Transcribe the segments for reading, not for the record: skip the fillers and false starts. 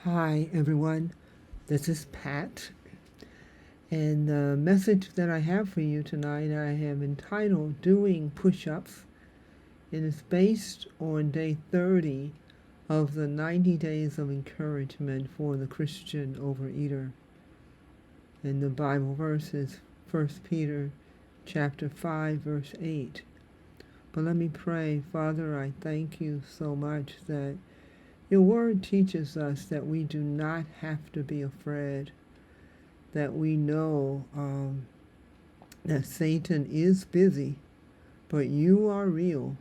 Hi, everyone. This is Pat. And the message that I have for you tonight, I have entitled Doing Push-Ups. It is based on day 30 of the 90 Days of Encouragement for the Christian Overeater. And the Bible verse is 1 Peter chapter 5, verse 8. But let me pray. Father, I thank you so much that your word teaches us that we do not have to be afraid, that we know that Satan is busy, but you are real.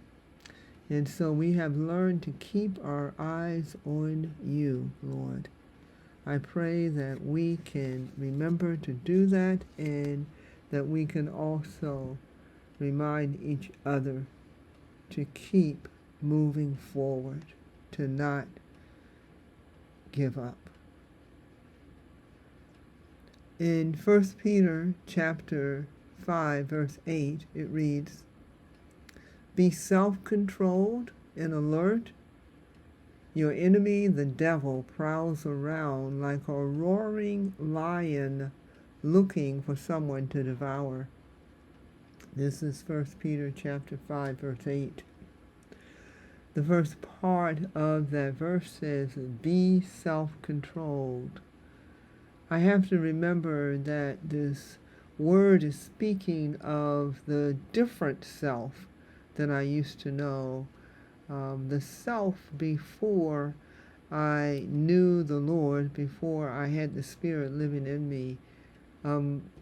And so we have learned to keep our eyes on you, Lord. I pray that we can remember to do that and that we can also remind each other to keep moving forward, to not give up. In 1 Peter chapter 5, verse 8, it reads, "Be self-controlled and alert. Your enemy, the devil, prowls around like a roaring lion looking for someone to devour." This is 1 Peter chapter 5, verse 8. The first part of that verse says, "Be self-controlled." I have to remember that this word is speaking of the different self that I used to know. The self before I knew the Lord, before I had the Spirit living in me,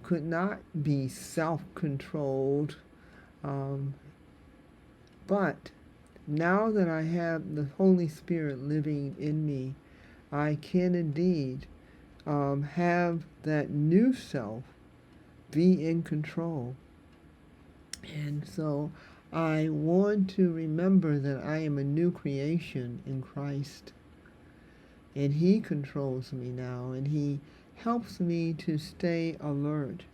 could not be self-controlled. But now that I have the Holy Spirit living in me, I can indeed have that new self be in control. And so I want to remember that I am a new creation in Christ. And He controls me now, and He helps me to stay alert.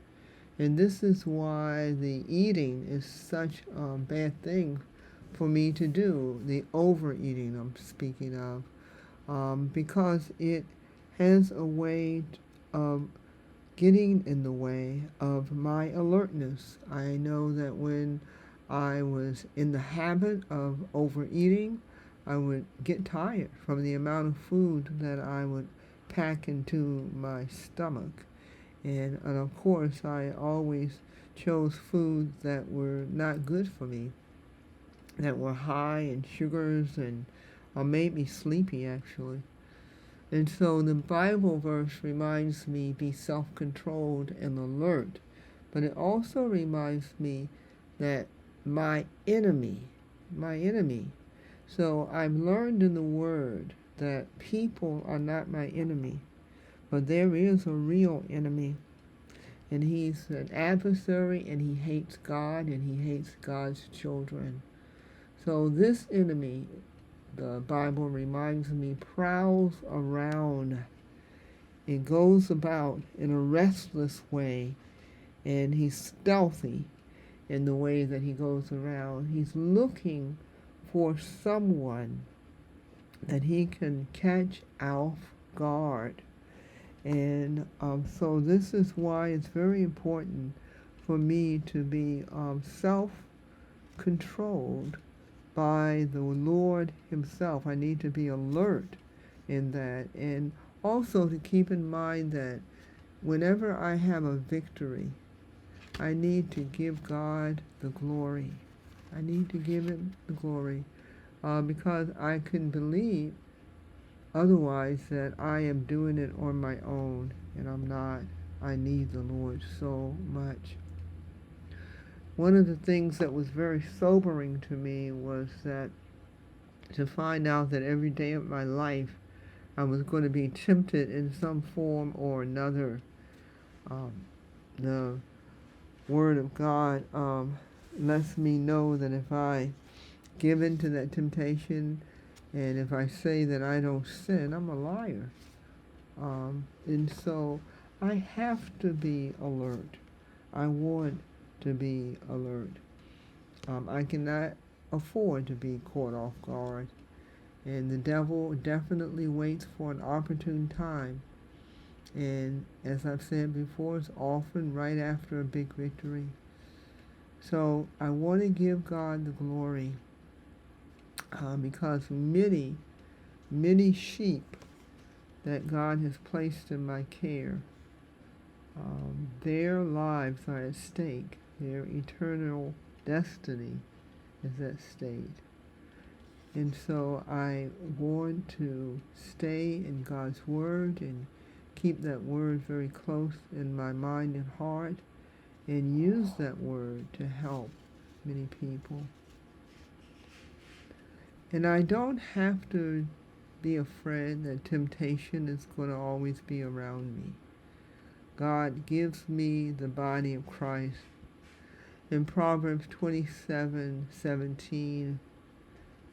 And this is why the eating is such a bad thing for me to do, the overeating I'm speaking of, because it has a way of getting in the way of my alertness. I know that when I was in the habit of overeating, I would get tired from the amount of food that I would pack into my stomach. And of course, I always chose foods that were not good for me, that were high in sugars and made me sleepy, actually. And so the Bible verse reminds me, be self-controlled and alert. But it also reminds me that my enemy. So I've learned in the Word that people are not my enemy, but there is a real enemy. And he's an adversary, and he hates God, and he hates God's children. So this enemy, the Bible reminds me, prowls around. It goes about in a restless way, and he's stealthy in the way that he goes around. He's looking for someone that he can catch off guard. And so this is why it's very important for me to be self-controlled by the Lord Himself. I need to be alert in that, and also to keep in mind that whenever I have a victory, I need to give God the glory. I need to give Him the glory because I can believe otherwise that I am doing it on my own, and I'm not. I need the Lord so much. One of the things that was very sobering to me was that to find out that every day of my life I was going to be tempted in some form or another. The Word of God lets me know that if I give in to that temptation and if I say that I don't sin, I'm a liar. And so I have to be alert. I want to be alert. I cannot afford to be caught off guard. And the devil definitely waits for an opportune time. And as I've said before, it's often right after a big victory. So I want to give God the glory because many sheep that God has placed in my care, their lives are at stake. Their eternal destiny is at stake. And so I want to stay in God's Word and keep that Word very close in my mind and heart and use that Word to help many people. And I don't have to be afraid that temptation is going to always be around me. God gives me the body of Christ. In Proverbs 27:17,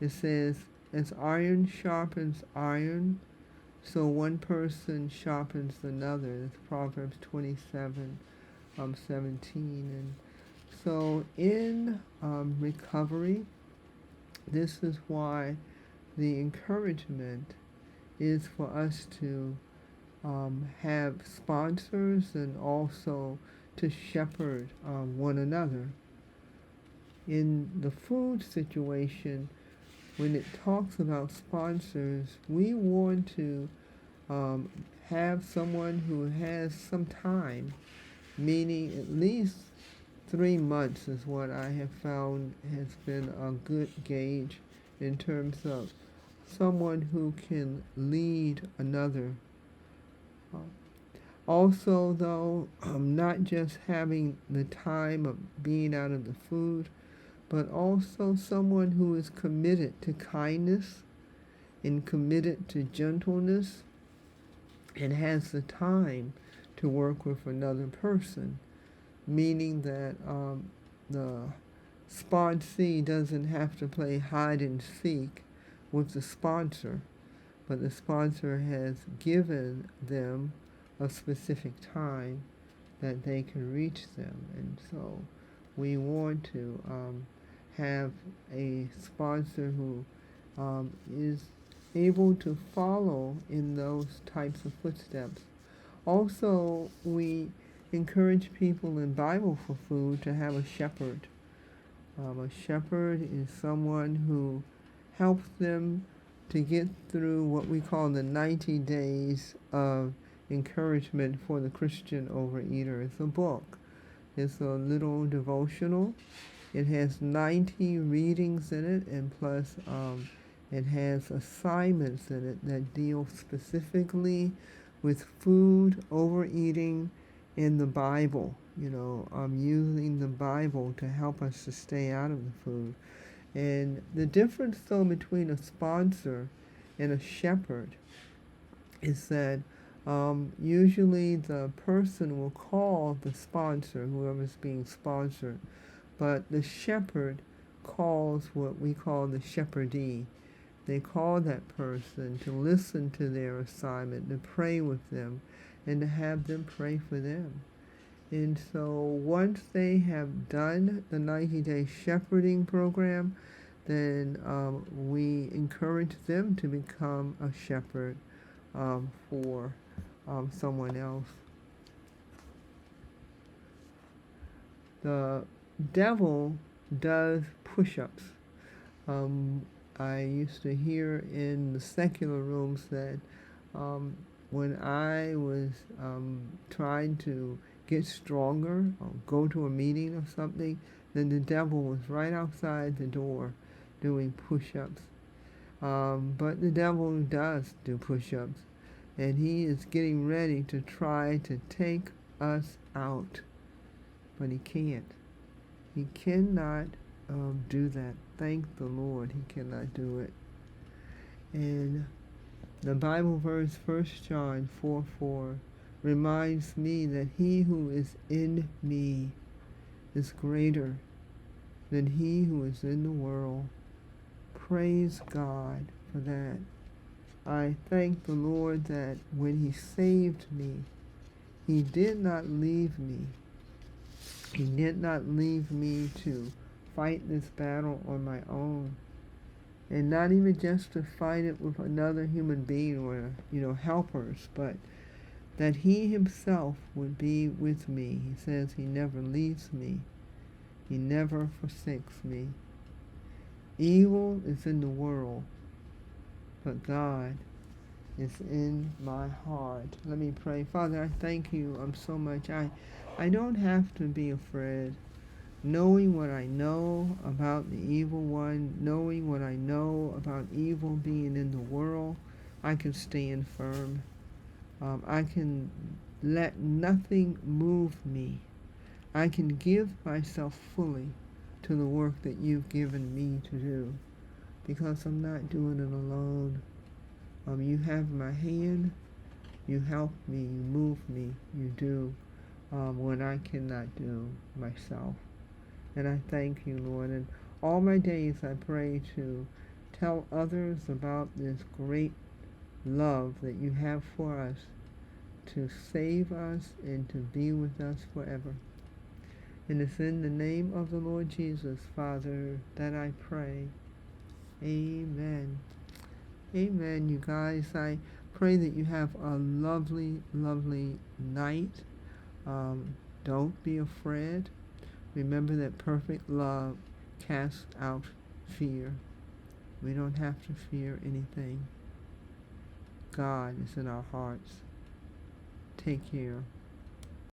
it says, as iron sharpens iron, so one person sharpens another. That's Proverbs 27:17. And so in recovery, this is why the encouragement is for us to have sponsors and also to shepherd one another. In the food situation, when it talks about sponsors, we want to have someone who has some time, meaning at least 3 months is what I have found has been a good gauge in terms of someone who can lead another. Also, though, not just having the time of being out of the food, but also someone who is committed to kindness and committed to gentleness and has the time to work with another person, meaning that the sponsee doesn't have to play hide and seek with the sponsor, but the sponsor has given them a specific time that they can reach them. And so we want to have a sponsor who is able to follow in those types of footsteps. Also, we encourage people in Bible for food to have a shepherd. A shepherd is someone who helps them to get through what we call the 90 days of encouragement for the Christian overeater. It's a book. It's a little devotional. It has 90 readings in it, and plus it has assignments in it that deal specifically with food, overeating, in the Bible. Using the Bible to help us to stay out of the food. And the difference, though, between a sponsor and a shepherd is that usually the person will call the sponsor, whoever's being sponsored, but the shepherd calls what we call the shepherdee. They call that person to listen to their assignment, to pray with them, and to have them pray for them. And so once they have done the 90-day shepherding program, then we encourage them to become a shepherd for someone else. The devil does push-ups. I used to hear in the secular rooms that when I was trying to get stronger or go to a meeting or something, then the devil was right outside the door doing push-ups. But the devil does do push-ups, and he is getting ready to try to take us out, but he can't. He cannot do that. Thank the Lord, he cannot do it. And the Bible verse 1 John 4:4 reminds me that he who is in me is greater than he who is in the world. Praise God for that. I thank the Lord that when he saved me, he did not leave me. He did not leave me to fight this battle on my own. And not even just to fight it with another human being or, helpers, but that he himself would be with me. He says he never leaves me. He never forsakes me. Evil is in the world, but God is in my heart. Let me pray. Father, I thank you so much. I don't have to be afraid. Knowing what I know about the evil one, knowing what I know about evil being in the world, I can stand firm. I can let nothing move me. I can give myself fully to the work that you've given me to do, because I'm not doing it alone. You have my hand, you help me, you move me, you do what I cannot do myself. And I thank you, Lord. And all my days I pray to tell others about this great love that you have for us, to save us and to be with us forever. And it's in the name of the Lord Jesus, Father, that I pray. Amen. Amen, you guys. I pray that you have a lovely, lovely night. Don't be afraid. Remember that perfect love casts out fear. We don't have to fear anything. God is in our hearts. Take care.